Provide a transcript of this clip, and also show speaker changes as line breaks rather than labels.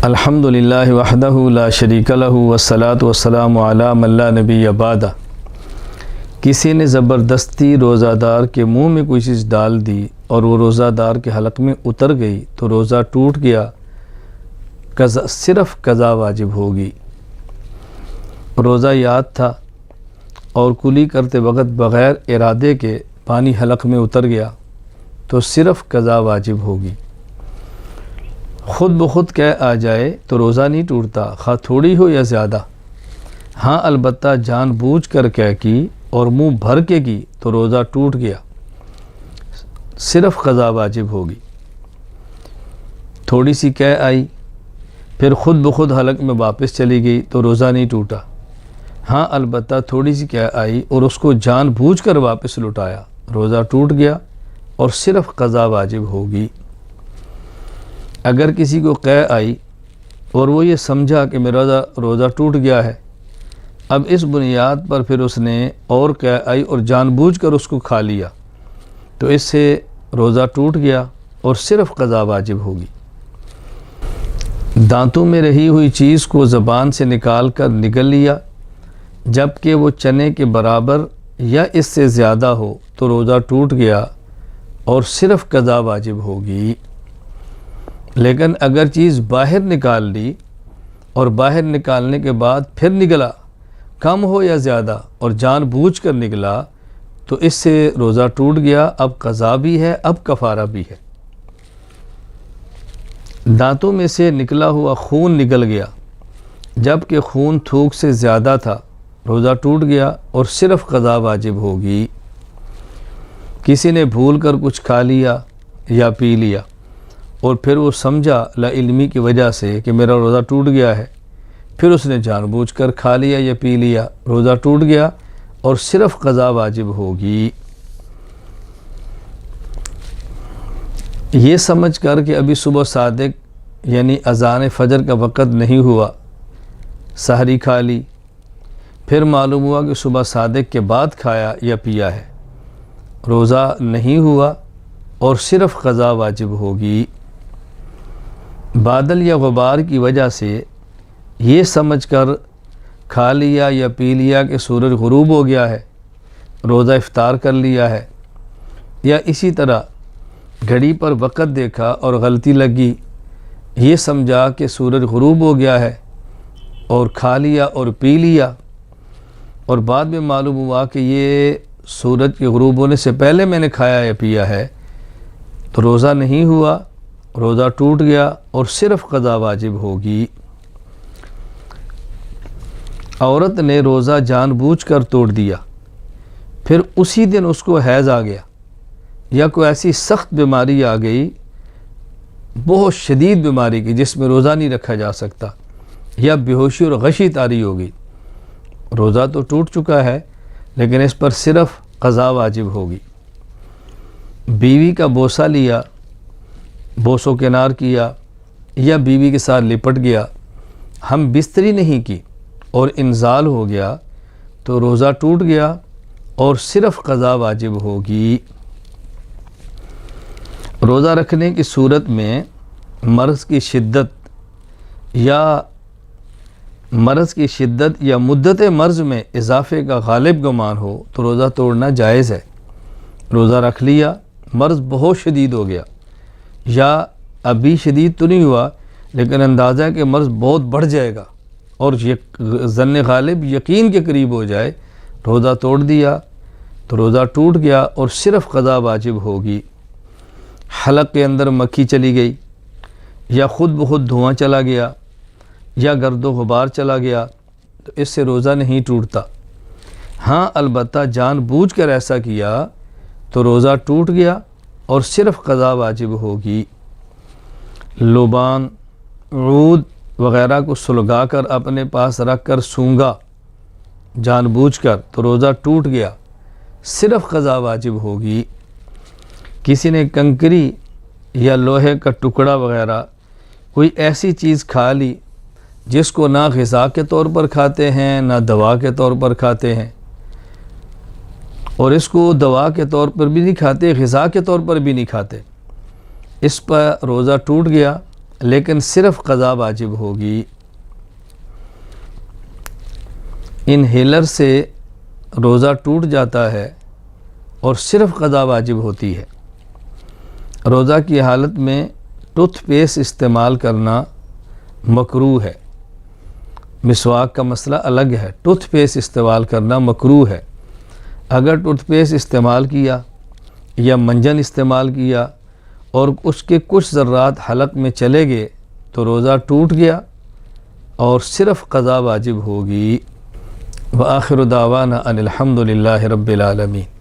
الحمدللہ وحدہ لا شریک لہ والصلاۃ والسلام علی من لا نبی بعدہ۔ کسی نے زبردستی روزہ دار کے منہ میں کوئی چیز ڈال دی اور وہ روزہ دار کے حلق میں اتر گئی تو روزہ ٹوٹ گیا، صرف قضا واجب ہوگی۔ روزہ یاد تھا اور کلی کرتے وقت بغیر ارادے کے پانی حلق میں اتر گیا تو صرف قضا واجب ہوگی۔ خود بخود کہہ آ جائے تو روزہ نہیں ٹوٹتا، خواہ تھوڑی ہو یا زیادہ۔ ہاں البتہ جان بوجھ کر کہہ کی اور منہ بھر کے کی تو روزہ ٹوٹ گیا، صرف قضا واجب ہوگی۔ تھوڑی سی کہہ آئی پھر خود بخود حلق میں واپس چلی گئی تو روزہ نہیں ٹوٹا۔ ہاں البتہ تھوڑی سی کہہ آئی اور اس کو جان بوجھ کر واپس لٹایا، روزہ ٹوٹ گیا اور صرف قضا واجب ہوگی۔ اگر کسی کو کہہ آئی اور وہ یہ سمجھا کہ میرا روزہ ٹوٹ گیا ہے، اب اس بنیاد پر پھر اس نے اور کہہ آئی اور جان بوجھ کر اس کو کھا لیا تو اس سے روزہ ٹوٹ گیا اور صرف قضا واجب ہوگی۔ دانتوں میں رہی ہوئی چیز کو زبان سے نکال کر نگل لیا جبکہ وہ چنے کے برابر یا اس سے زیادہ ہو تو روزہ ٹوٹ گیا اور صرف قضا واجب ہوگی۔ لیکن اگر چیز باہر نکال لی اور باہر نکالنے کے بعد پھر نگلا، کم ہو یا زیادہ اور جان بوجھ کر نگلا تو اس سے روزہ ٹوٹ گیا، اب قضا بھی ہے، اب کفارہ بھی ہے۔ دانتوں میں سے نکلا ہوا خون نگل گیا جبکہ خون تھوک سے زیادہ تھا، روزہ ٹوٹ گیا اور صرف قضا واجب ہوگی۔ کسی نے بھول کر کچھ کھا لیا یا پی لیا اور پھر وہ سمجھا لا علمی کی وجہ سے کہ میرا روزہ ٹوٹ گیا ہے، پھر اس نے جان بوجھ کر کھا لیا یا پی لیا، روزہ ٹوٹ گیا اور صرف قضا واجب ہوگی۔ یہ سمجھ کر کہ ابھی صبح صادق یعنی اذان فجر کا وقت نہیں ہوا، سحری کھا لی، پھر معلوم ہوا کہ صبح صادق کے بعد کھایا یا پیا ہے، روزہ نہیں ہوا اور صرف قضا واجب ہوگی۔ بادل یا غبار کی وجہ سے یہ سمجھ کر کھا لیا یا پی لیا کہ سورج غروب ہو گیا ہے، روزہ افطار کر لیا ہے، یا اسی طرح گھڑی پر وقت دیکھا اور غلطی لگی، یہ سمجھا کہ سورج غروب ہو گیا ہے اور کھا لیا اور پی لیا، اور بعد میں معلوم ہوا کہ یہ سورج کے غروب ہونے سے پہلے میں نے کھایا یا پیا ہے، تو روزہ نہیں ہوا، روزہ ٹوٹ گیا اور صرف قضا واجب ہوگی۔ عورت نے روزہ جان بوجھ کر توڑ دیا، پھر اسی دن اس کو حیض آ گیا یا کوئی ایسی سخت بیماری آ گئی، بہت شدید بیماری کی جس میں روزہ نہیں رکھا جا سکتا، یا بے ہوشی اور غشی طاری ہو گئی، روزہ تو ٹوٹ چکا ہے لیکن اس پر صرف قضا واجب ہوگی۔ بیوی کا بوسہ لیا، بوسو کنار کیا یا بیوی کے ساتھ لپٹ گیا، ہم بستری نہیں کی اور انزال ہو گیا تو روزہ ٹوٹ گیا اور صرف قضا واجب ہوگی۔ روزہ رکھنے کی صورت میں مرض کی شدت یا مدت مرض میں اضافے کا غالب گمان ہو تو روزہ توڑنا جائز ہے۔ روزہ رکھ لیا، مرض بہت شدید ہو گیا یا ابھی شدید تو نہیں ہوا لیکن اندازہ ہے کہ مرض بہت بڑھ جائے گا اور ظن غالب یقین کے قریب ہو جائے، روزہ توڑ دیا تو روزہ ٹوٹ گیا اور صرف قضا واجب ہوگی۔ حلق کے اندر مکھی چلی گئی یا خود بخود دھواں چلا گیا یا گرد و غبار چلا گیا تو اس سے روزہ نہیں ٹوٹتا۔ ہاں البتہ جان بوجھ کر ایسا کیا تو روزہ ٹوٹ گیا اور صرف قضا واجب ہوگی۔ لبان، عود وغیرہ کو سلگا کر اپنے پاس رکھ کر سونگا جان بوجھ کر تو روزہ ٹوٹ گیا، صرف قضا واجب ہوگی۔ کسی نے کنکری یا لوہے کا ٹکڑا وغیرہ کوئی ایسی چیز کھا لی جس کو نہ غذا کے طور پر کھاتے ہیں نہ دوا کے طور پر کھاتے ہیں، اور اس کو دوا کے طور پر بھی نہیں کھاتے، غذا کے طور پر بھی نہیں کھاتے، اس پر روزہ ٹوٹ گیا لیکن صرف قضا واجب ہوگی۔ انہیلر سے روزہ ٹوٹ جاتا ہے اور صرف قضا واجب ہوتی ہے۔ روزہ کی حالت میں ٹوتھ پیسٹ استعمال کرنا مکروہ ہے۔ مسواک کا مسئلہ الگ ہے، ٹوتھ پیسٹ استعمال کرنا مکروہ ہے۔ اگر ٹوتھ پیسٹ استعمال کیا یا منجن استعمال کیا اور اس کے کچھ ذرات حلق میں چلے گئے تو روزہ ٹوٹ گیا اور صرف قضا واجب ہوگی۔ وآخر دعوانا ان الحمد للہ رب العالمین۔